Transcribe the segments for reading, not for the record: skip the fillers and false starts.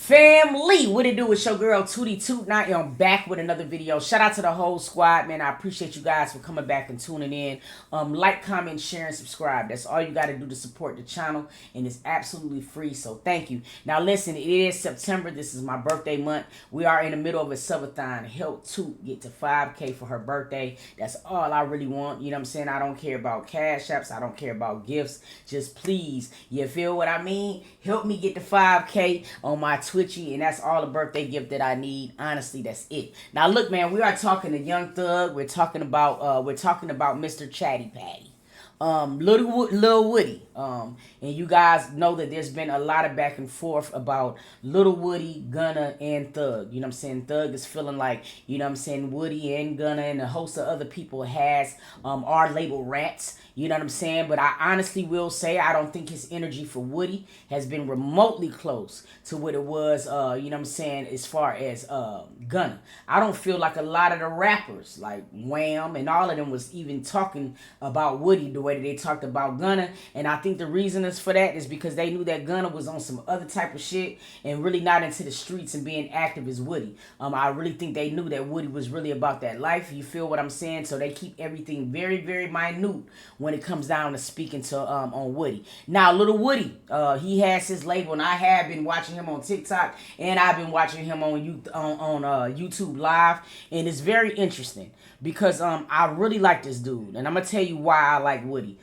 Family, what it do? It's your girl Tootie Toot. Now I'm back with another video. Shout out to the whole squad, man. I appreciate you guys for coming back and tuning in. Like, comment, share, and subscribe. That's all you got to do to support the channel, and it's absolutely free. So thank you. Now listen, it is September. This is my birthday month. We are in the middle of a subathon. Help Toot get to 5K for her birthday. That's all I really want. You know what I'm saying? I don't care about cash apps. I don't care about gifts. Just please, you feel what I mean? Help me get to 5K on my Twitchy, and that's all the birthday gift that I need. Honestly, that's it. Now look, man, we are talking to Young Thug. We're talking about Mr. Chatty Patty. Lil Woody. And you guys know that there's been a lot of back and forth about Lil Woody, Gunna, and Thug. You know what I'm saying? Thug is feeling like, you know what I'm saying, Woody and Gunna and a host of other people has our label rats. You know what I'm saying? But I honestly will say I don't think his energy for Woody has been remotely close to what it was, you know what I'm saying, as far as Gunna. I don't feel like a lot of the rappers, like Wham and all of them, was even talking about Woody the way that they talked about Gunna. And I think the reason is for that is because they knew that Gunna was on some other type of shit and really not into the streets and being active as Woody. I really think they knew that Woody was really about that life. You feel what I'm saying? So they keep everything very, very minute when it comes down to speaking to on Woody. Now, Little Woody, he has his label, and I have been watching him on TikTok, and I've been watching him on YouTube Live, and it's very interesting because I really like this dude, and I'm gonna tell you why I like Woody.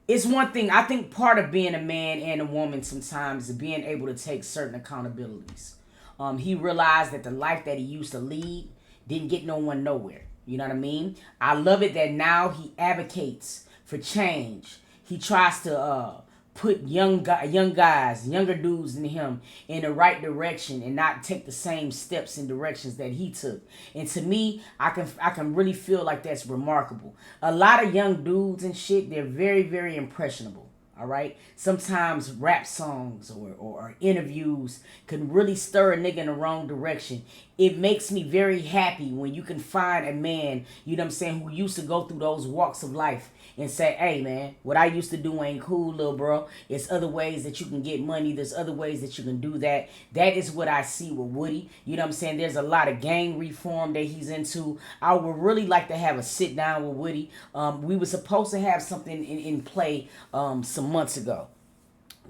It's one thing, I think part of being a man and a woman sometimes is being able to take certain accountabilities. He realized that the life that he used to lead didn't get no one nowhere. You know what I mean? I love it that now he advocates for change. He tries to put younger dudes than him in the right direction and not take the same steps and directions that he took. And to me, I can really feel like that's remarkable. A lot of young dudes and shit, they're very, very impressionable. All right. Sometimes rap songs or interviews can really stir a nigga in the wrong direction. It makes me very happy when you can find a man, you know what I'm saying, who used to go through those walks of life and say, hey, man, what I used to do ain't cool, little bro. It's other ways that you can get money. There's other ways that you can do that. That is what I see with Woody. You know what I'm saying? There's a lot of gang reform that he's into. I would really like to have a sit down with Woody. We were supposed to have something in play some months ago.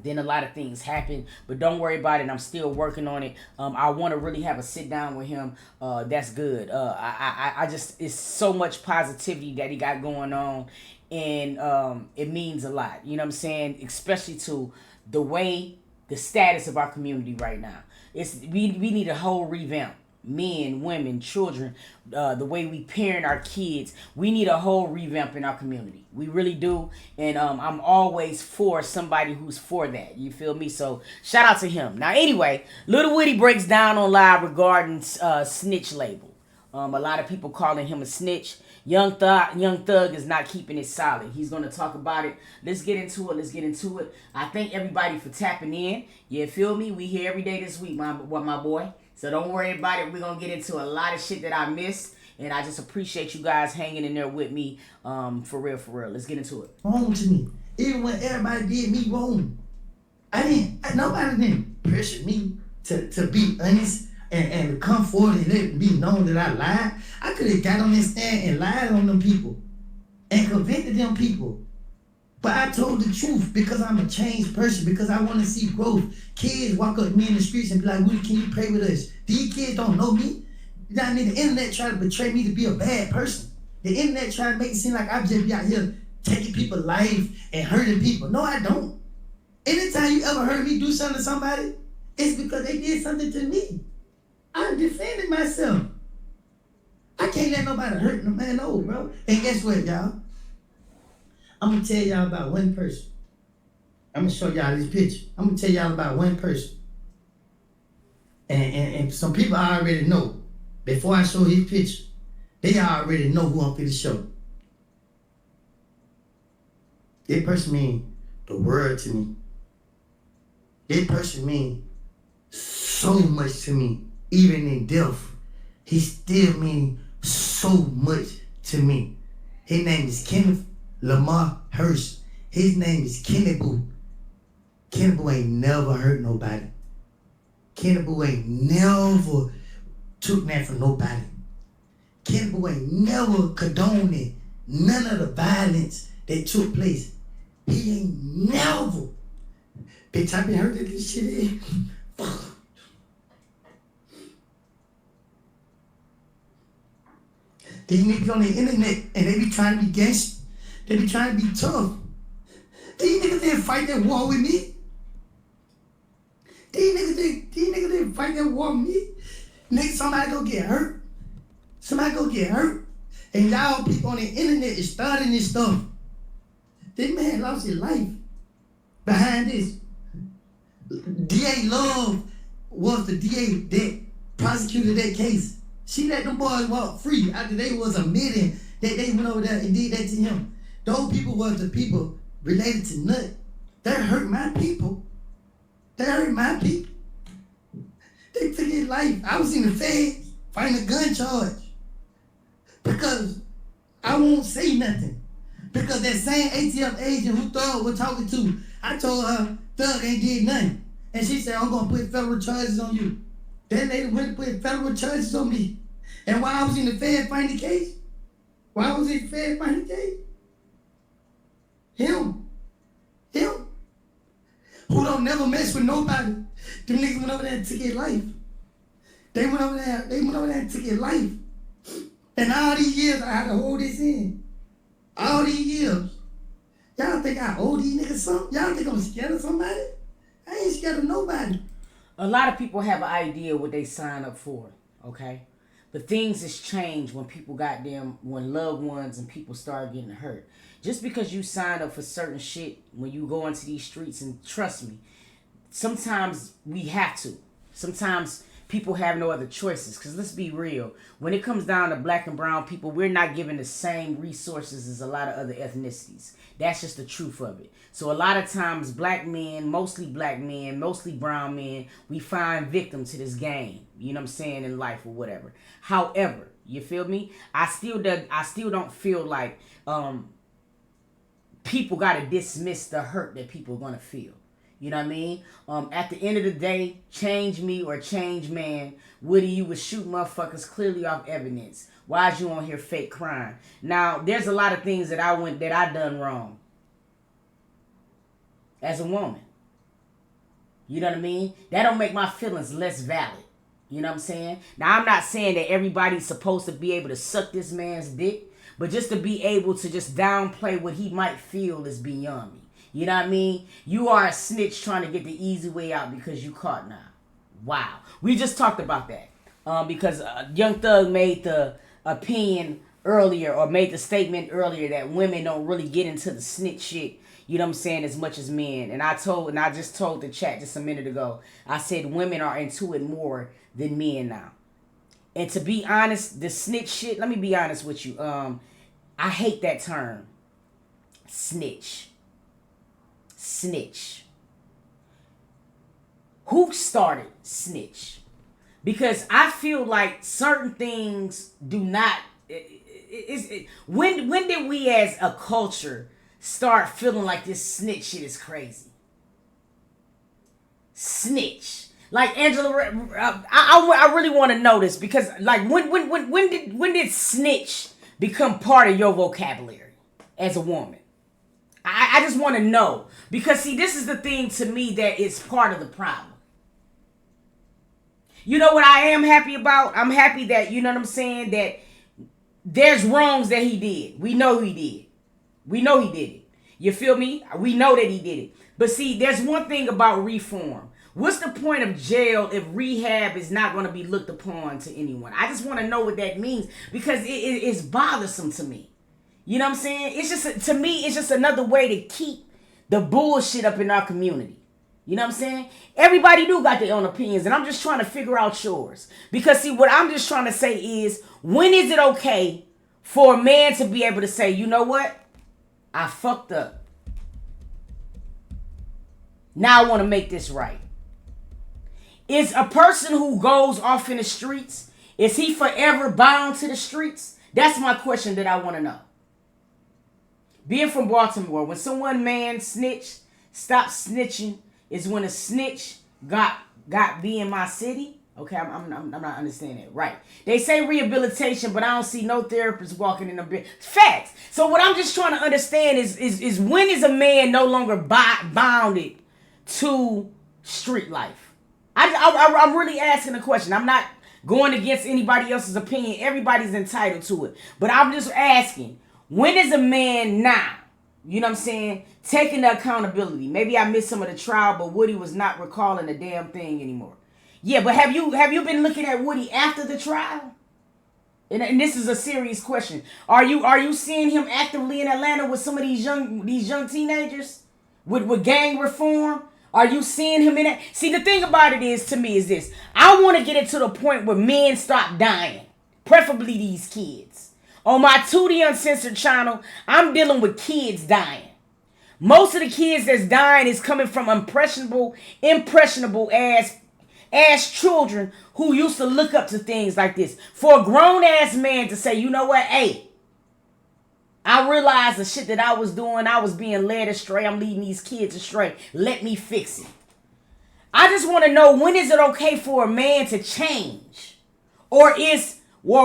Then a lot of things happened, but don't worry about it. I'm still working on it. I want to really have a sit down with him. That's good. I just, it's so much positivity that he got going on, and it means a lot. You know what I'm saying? Especially to the status of our community right now. We need a whole revamp. Men, women, children, the way we parent our kids. We need a whole revamp in our community. We really do. And I'm always for somebody who's for that. You feel me? So shout out to him. Now anyway, Lil Woody breaks down on live regarding snitch label. A lot of people calling him a snitch. Young Thug is not keeping it solid. He's going to talk about it. Let's get into it. I thank everybody for tapping in. You feel me? We here every day this week, my boy. So don't worry about it. We're going to get into a lot of shit that I missed. And I just appreciate you guys hanging in there with me. For real. Let's get into it. Wrong to me. Even when everybody did me wrong. Nobody didn't pressure me to be honest and to come forward and let it be known that I lied. I could have got on this stand and lied on them people and convicted them people. But I told the truth because I'm a changed person, because I want to see growth. Kids walk up to me in the streets and be like, Woody, can you pray with us? These kids don't know me. The internet try to betray me to be a bad person. The internet try to make it seem like I just be out here taking people's life and hurting people. No, I don't. Anytime you ever heard me do something to somebody, it's because they did something to me. I defended myself. I can't let nobody hurt no man, no, bro. And guess what, y'all? I'm going to tell y'all about one person. I'm going to show y'all this picture. I'm going to tell y'all about one person. And some people I already know. Before I show his picture, they already know who I'm going to show. That person mean the world to me. That person mean so much to me. Even in death, he still mean so much to me. His name is Kenneth Lamar Hurst. His name is Kenny Boo. Kenny Boo ain't never hurt nobody. Kenny Boo ain't never took that from nobody. Kenny Boo ain't never condoning none of the violence that took place. He ain't never. Bitch, I been hurt that this shit is. These niggas on the internet and they be trying to be gangster. They be trying to be tough. These niggas didn't fight that war with me. These niggas didn't fight that war with me. Nigga, somebody go get hurt. Somebody go get hurt. And y'all people on the internet is starting this stuff. This man lost his life behind this. DA Love was the DA that prosecuted that case. She let them boys walk free after they was admitting that they went over there and did that to him. Those people was the people related to Nut. They hurt my people. They hurt my people. They took his life. I was in the feds fighting a gun charge. Because I won't say nothing. Because that same ATF agent who Thug was talking to, I told her Thug ain't did nothing. And she said, I'm going to put federal charges on you. That lady went and put federal charges on me. And while I was in the fed fighting the case, Him. Who don't never mess with nobody. Them niggas went over there and took his life. They went over there and took his life. And all these years I had to hold this in. All these years. Y'all think I owe these niggas something? Y'all think I'm scared of somebody? I ain't scared of nobody. A lot of people have an idea what they sign up for, okay? But things has changed when loved ones and people start getting hurt. Just because you sign up for certain shit when you go into these streets, and trust me, sometimes we have to. Sometimes people have no other choices. Because let's be real, when it comes down to black and brown people, we're not given the same resources as a lot of other ethnicities. That's just the truth of it. So a lot of times black men, mostly brown men, we find victim to this game. You know what I'm saying, in life or whatever. However, you feel me? I still don't feel like people gotta dismiss the hurt that people are gonna feel. You know what I mean? At the end of the day, change me or change man. Woody, you would shoot motherfuckers clearly off evidence. Why is you on here fake crying? Now, there's a lot of things that I done wrong as a woman. You know what I mean? That don't make my feelings less valid. You know what I'm saying? Now, I'm not saying that everybody's supposed to be able to suck this man's dick, but just to be able to just downplay what he might feel is beyond me. You know what I mean? You are a snitch trying to get the easy way out because you caught now. Wow. We just talked about that. Because Young Thug made the opinion earlier, or made the statement earlier, that women don't really get into the snitch shit, you know what I'm saying, as much as men. And I just told the chat just a minute ago, I said women are into it more than men now. And to be honest, the snitch shit, let me be honest with you. I hate that term. Snitch. Who started snitch? Because I feel like certain things do not. When did we as a culture start feeling like this snitch shit is crazy? Snitch. Like Angela, I really want to know this, because like when did snitch become part of your vocabulary as a woman? I just want to know, because see, this is the thing to me that is part of the problem. You know what I am happy about? I'm happy that, you know what I'm saying, that there's wrongs that he did. We know he did. We know he did it. You feel me? We know that he did it. But see, there's one thing about reform. What's the point of jail if rehab is not going to be looked upon to anyone? I just want to know what that means, because it's bothersome to me. You know what I'm saying? It's just, to me, it's just another way to keep the bullshit up in our community. You know what I'm saying? Everybody do got their own opinions, and I'm just trying to figure out yours. Because see, what I'm just trying to say is, when is it okay for a man to be able to say, you know what? I fucked up. Now I want to make this right. Is a person who goes off in the streets, is he forever bound to the streets? That's my question that I want to know. Being from Baltimore, when someone, man, stop snitching, is when a snitch got be in my city. Okay, I'm not understanding it. Right. They say rehabilitation, but I don't see no therapists walking in the bed. Facts. So what I'm just trying to understand is when is a man no longer bounded to street life? I'm really asking a question. I'm not going against anybody else's opinion. Everybody's entitled to it. But I'm just asking, when is a man now, you know what I'm saying, taking the accountability? Maybe I missed some of the trial, but Woody was not recalling the damn thing anymore. Yeah, but have you been looking at Woody after the trial? And this is a serious question. Are you seeing him actively in Atlanta with some of these young teenagers with gang reform? Are you seeing him in that? See, the thing about it is, to me, is this. I want to get it to the point where men stop dying. Preferably these kids. On my 2D Uncensored channel, I'm dealing with kids dying. Most of the kids that's dying is coming from impressionable ass children who used to look up to things like this. For a grown ass man to say, you know what, hey, I realized the shit that I was doing, I was being led astray. I'm leading these kids astray. Let me fix it. I just want to know, when is it okay for a man to change? Or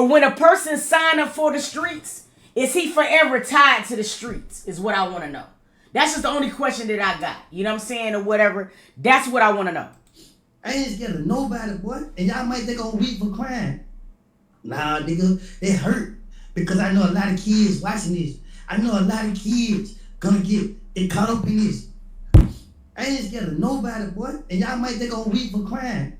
when a person sign up for the streets, is he forever tied to the streets? Is what I want to know. That's just the only question that I got. You know what I'm saying? Or whatever. That's what I want to know. I ain't scared of nobody, boy. And y'all might think I'm weak for crying. Nah, nigga, it hurt. Because I know a lot of kids watching this. I know a lot of kids gonna get caught up in this. I ain't scared of nobody, boy. And y'all might think I'm weak for crying.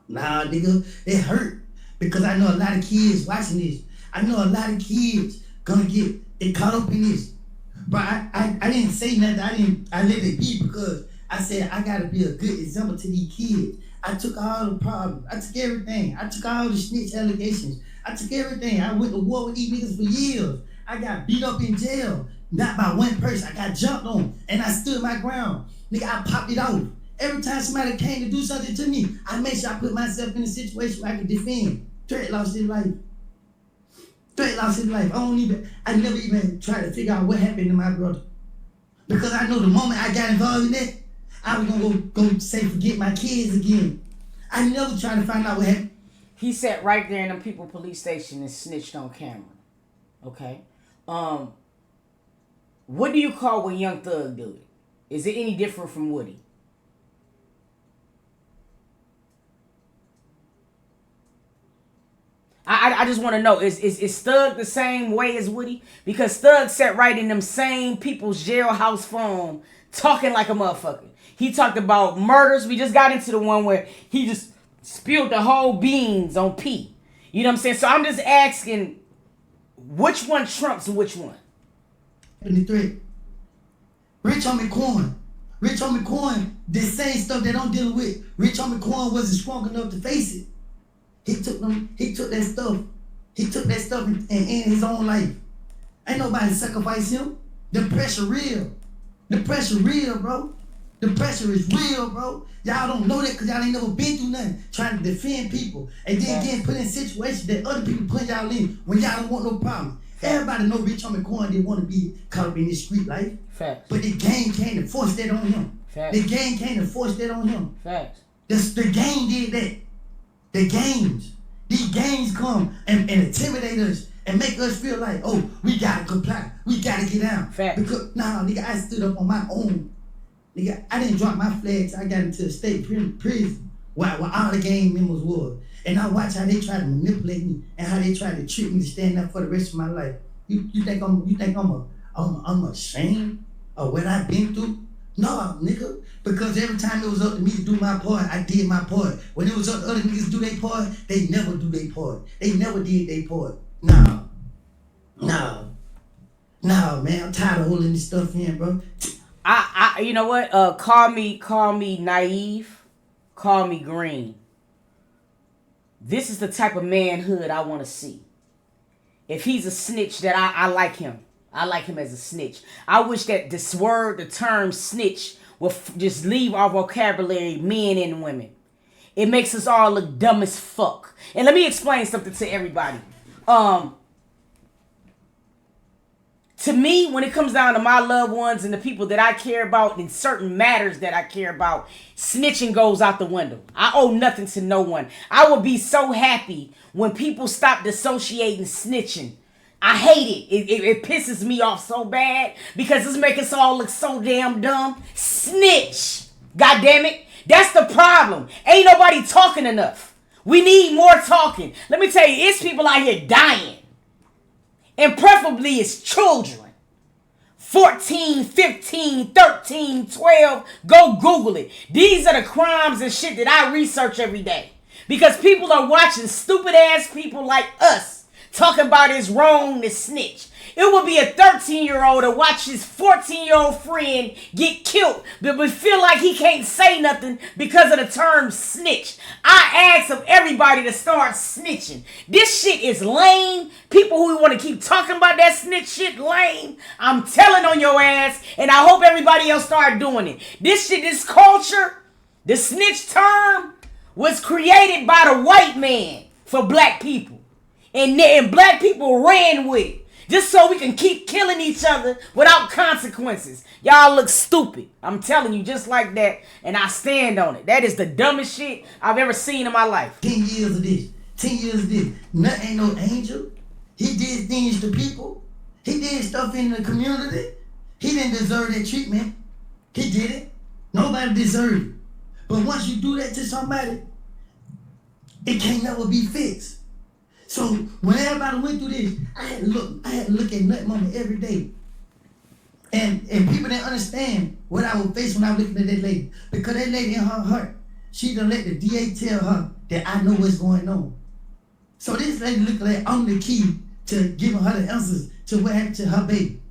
Nah, nigga, it hurt. Because I know a lot of kids watching this. I know a lot of kids gonna get caught up in this. But I didn't say nothing. I let it be because I said I gotta be a good example to these kids. I took all the problems. I took everything. I took all the snitch allegations. I took everything. I went to war with these niggas for years. I got beat up in jail. Not by one person. I got jumped on. And I stood my ground. Nigga, I popped it off. Every time somebody came to do something to me, I made sure I put myself in a situation where I could defend. Threat lost his life. Threat lost his life. I never even tried to figure out what happened to my brother. Because I know the moment I got involved in that, I was gonna go say forget my kids again. I never tried to find out what happened. He sat right there in the People Police Station and snitched on camera. Okay. What do you call when Young Thug do it? Is it any different from Woody? I just want to know, is Thug the same way as Woody? Because Thug sat right in them same people's jailhouse phone talking like a motherfucker. He talked about murders. We just got into the one where he just spilled the whole beans on P. You know what I'm saying? So I'm just asking, which one trumps which one? The threat. Rich Homie Quan. Rich Homie Quan, the same stuff that I'm dealing with. Rich Homie Quan wasn't strong enough to face it. He took that stuff and ended his own life. Ain't nobody sacrifice him. The pressure real. The pressure real, bro. The pressure is real, bro. Y'all don't know that because y'all ain't never been through nothing trying to defend people. And then getting put in situations that other people put y'all in when y'all don't want no problem. Everybody know Rich Homie Quan didn't want to be caught up in this street life. Facts. But the gang came to force that on him. Facts. The gang came to force that on him. Facts. The gang did that. The gangs. These gangs come and intimidate us and make us feel like, oh, we gotta comply. We gotta get down. Facts. Because, nigga, I stood up on my own. Nigga, I didn't drop my flags. I got into a state prison where all the gang members were. And I watched how they try to manipulate me and how they try to trick me to stand up for the rest of my life. You think I'm ashamed of what I've been through? No, nigga. Because every time it was up to me to do my part, I did my part. When it was up to other niggas to do their part, they never do their part. They never did their part. No, man. I'm tired of holding this stuff in, bro. You know what? Call me naive. Call me green. This is the type of manhood I want to see. If he's a snitch, that I like him. I like him as a snitch. I wish that the term snitch, will just leave our vocabulary, men and women. It makes us all look dumb as fuck. And let me explain something to everybody. To me, when it comes down to my loved ones and the people that I care about in certain matters that I care about, snitching goes out the window. I owe nothing to no one. I would be so happy when people stop dissociating snitching. I hate it. It pisses me off so bad because it's making us all look so damn dumb. Snitch. God damn it. That's the problem. Ain't nobody talking enough. We need more talking. Let me tell you, it's people out here dying. And preferably it's children. 14, 15, 13, 12. Go Google it. These are the crimes and shit that I research every day. Because people are watching stupid ass people like us talking about it's wrong to snitch. It would be a 13-year-old to watch his 14-year-old friend get killed, but feel like he can't say nothing because of the term snitch. I ask of everybody to start snitching. This shit is lame. People who want to keep talking about that snitch shit, lame. I'm telling on your ass, and I hope everybody else start doing it. This shit, this culture, the snitch term was created by the white man for black people. And black people ran with it. Just so we can keep killing each other without consequences. Y'all look stupid. I'm telling you, just like that. And I stand on it. That is the dumbest shit I've ever seen in my life. 10 years of this. 10 years of this. Nothing ain't no angel. He did things to people. He did stuff in the community. He didn't deserve that treatment. He did it. Nobody deserved it. But once you do that to somebody, it can't never be fixed. So when everybody went through this, I had to look at Nut Mama every day. And people didn't understand what I would face when I was looking at that lady. Because that lady in her heart, she done let the DA tell her that I know what's going on. So this lady looked like I'm the key to giving her the answers to what happened to her baby.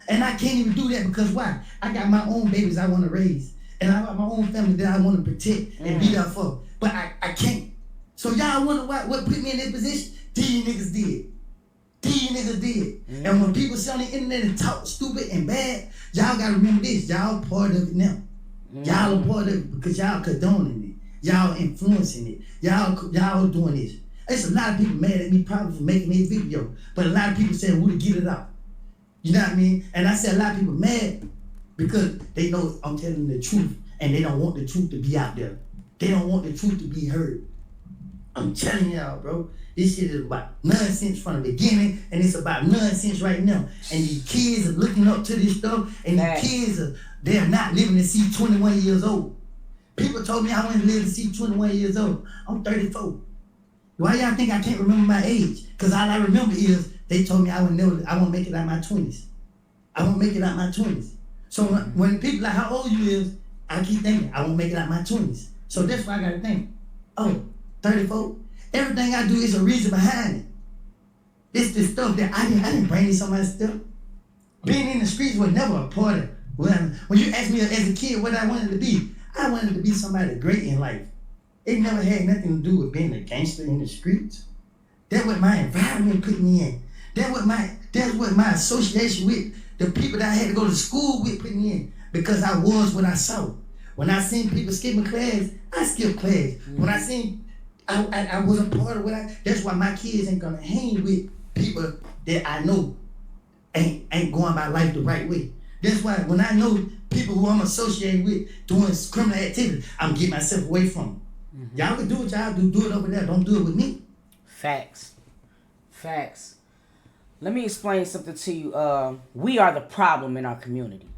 And I can't even do that because why? I got my own babies I want to raise. And I got my own family that I want to protect and be there for. But I can't. So y'all wonder what put me in that position? These niggas did. These niggas did. And when people sit on the internet and talk stupid and bad, y'all gotta remember this. Y'all part of it now. Y'all are part of it because y'all condoning it. Y'all influencing it. Y'all doing this. There's a lot of people mad at me probably for making this video. But a lot of people saying, who to get it out? You know what I mean? And I said a lot of people mad because they know I'm telling the truth and they don't want the truth to be out there. They don't want the truth to be heard. I'm telling y'all, bro. This shit is about nonsense from the beginning, and it's about nonsense right now. And these kids are looking up to this stuff, and these kids they're not living to see 21 years old. People told me I wouldn't live to see 21 years old. I'm 34. Why y'all think I can't remember my age? Because all I remember is they told me I won't make it out my 20s. I won't make it out my 20s. So when people like how old you is, I keep thinking I won't make it out my 20s. So that's why I gotta think, 34. Everything I do is a reason behind it. It's the stuff that I didn't bring in somebody's stuff. Being in the streets was never a part of it. When you asked me as a kid what I wanted to be, I wanted to be somebody great in life. It never had nothing to do with being a gangster in the streets. That's what my environment put me in. That's what my association with the people that I had to go to school with put me in. Because I was what I saw. When I seen people skipping class, I skipped class. When I seen I wasn't part of that's why my kids ain't gonna hang with people that I know ain't going by life the right way. That's why when I know people who I'm associated with doing criminal activity, I'm getting myself away from them. Y'all can do what y'all do it over there. Don't do it with me. Facts. Let me explain something to you. We are the problem in our community.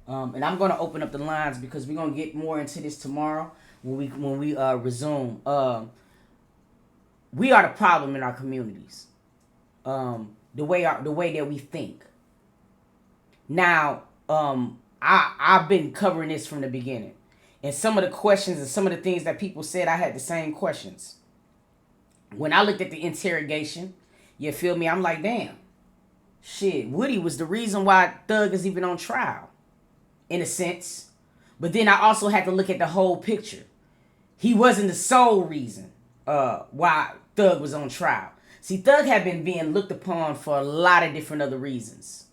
And I'm gonna open up the lines because we're gonna get more into this tomorrow when we resume. We are the problem in our communities. The way that we think. Now, I've been covering this from the beginning. And some of the questions and some of the things that people said, I had the same questions. When I looked at the interrogation, you feel me? I'm like, damn. Shit, Woody was the reason why Thug is even on trial. In a sense. But then I also had to look at the whole picture. He wasn't the sole reason why Thug was on trial. See, Thug had been being looked upon for a lot of different other reasons.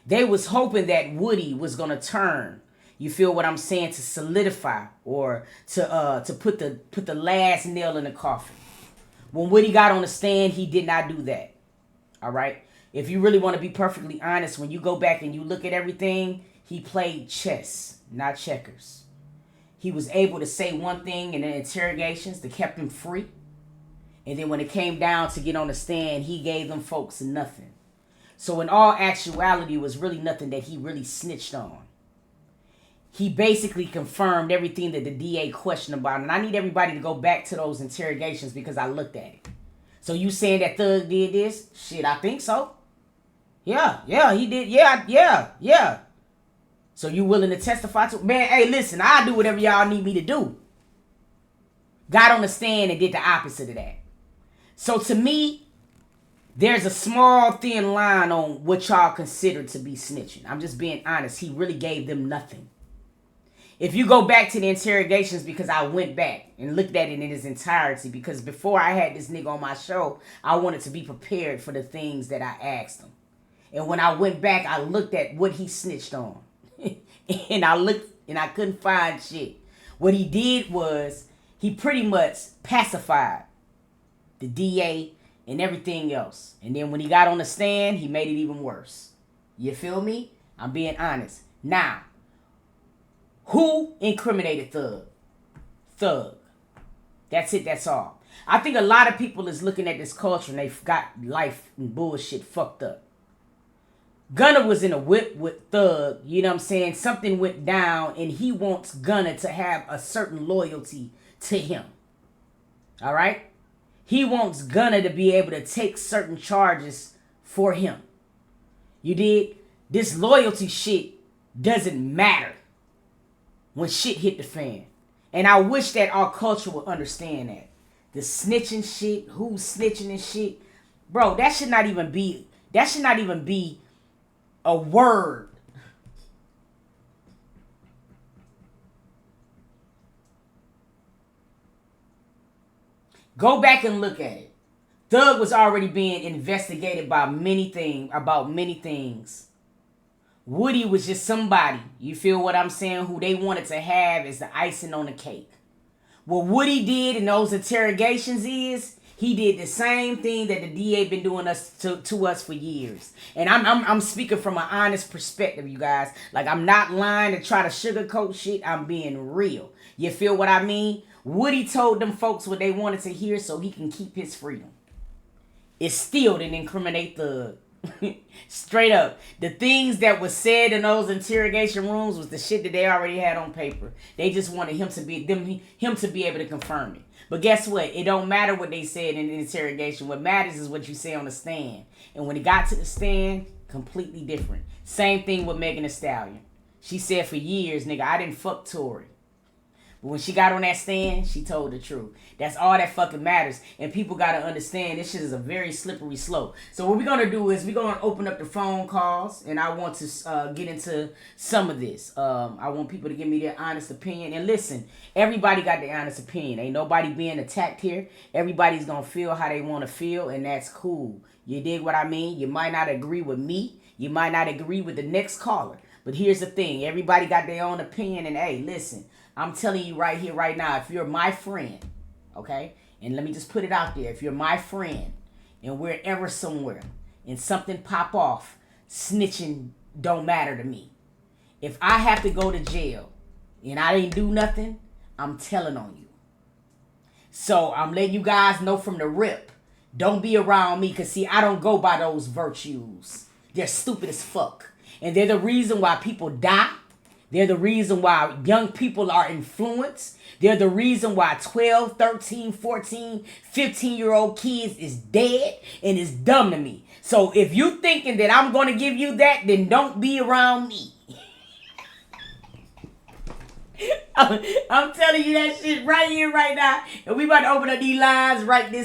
They was hoping that Woody was going to turn, you feel what I'm saying, to solidify or to put the last nail in the coffin. When Woody got on the stand, he did not do that. All right? If you really want to be perfectly honest, when you go back and you look at everything, he played chess, not checkers. He was able to say one thing in the interrogations that kept him free. And then when it came down to get on the stand, he gave them folks nothing. So in all actuality, it was really nothing that he really snitched on. He basically confirmed everything that the DA questioned about. And I need everybody to go back to those interrogations because I looked at it. So you saying that Thug did this? Shit, I think so. Yeah, he did. Yeah. So you willing to testify to? Man, hey, listen, I'll do whatever y'all need me to do. Got on the stand and did the opposite of that. So to me, there's a small, thin line on what y'all consider to be snitching. I'm just being honest. He really gave them nothing. If you go back to the interrogations, because I went back and looked at it in its entirety, because before I had this nigga on my show, I wanted to be prepared for the things that I asked him. And when I went back, I looked at what he snitched on. And I looked and I couldn't find shit. What he did was he pretty much pacified the DA and everything else. And then when he got on the stand, he made it even worse. You feel me? I'm being honest. Now, who incriminated Thug? Thug. That's it, that's all. I think a lot of people is looking at this culture and they've got life and bullshit fucked up. Gunna was in a whip with Thug, you know what I'm saying? Something went down and he wants Gunna to have a certain loyalty to him. All right? He wants Gunna to be able to take certain charges for him. You dig? This loyalty shit doesn't matter when shit hit the fan. And I wish that our culture would understand that. The snitching shit, who's snitching and shit. Bro, that should not even be a word. Go back and look at it. Thug was already being investigated by many things. Woody was just somebody, you feel what I'm saying, who they wanted to have as the icing on the cake. What Woody did in those interrogations is, he did the same thing that the DA been doing to us for years. And I'm speaking from an honest perspective, you guys. Like, I'm not lying to try to sugarcoat shit. I'm being real. You feel what I mean? Woody told them folks what they wanted to hear so he can keep his freedom. It still didn't incriminate Thug. Straight up. The things that was said in those interrogation rooms was the shit that they already had on paper. They just wanted him to be able to confirm it. But guess what? It don't matter what they said in the interrogation. What matters is what you say on the stand. And when it got to the stand, completely different. Same thing with Megan Thee Stallion. She said for years, nigga, I didn't fuck Tory. But when she got on that stand, she told the truth. That's all that fucking matters. And people got to understand this shit is a very slippery slope. So what we're going to do is we're going to open up the phone calls. And I want to get into some of this. I want people to give me their honest opinion. And listen, everybody got their honest opinion. Ain't nobody being attacked here. Everybody's going to feel how they want to feel. And that's cool. You dig what I mean? You might not agree with me. You might not agree with the next caller. But here's the thing. Everybody got their own opinion. And hey, listen. I'm telling you right here, right now, if you're my friend, okay? And let me just put it out there. If you're my friend and we're ever somewhere and something pop off, snitching don't matter to me. If I have to go to jail and I didn't do nothing, I'm telling on you. So I'm letting you guys know from the rip. Don't be around me because, see, I don't go by those virtues. They're stupid as fuck. And they're the reason why people die. They're the reason why young people are influenced. They're the reason why 12, 13, 14, 15-year-old kids is dead and is dumb to me. So if you thinking that I'm going to give you that, then don't be around me. I'm telling you that shit right here, right now. And we about to open up these lines right this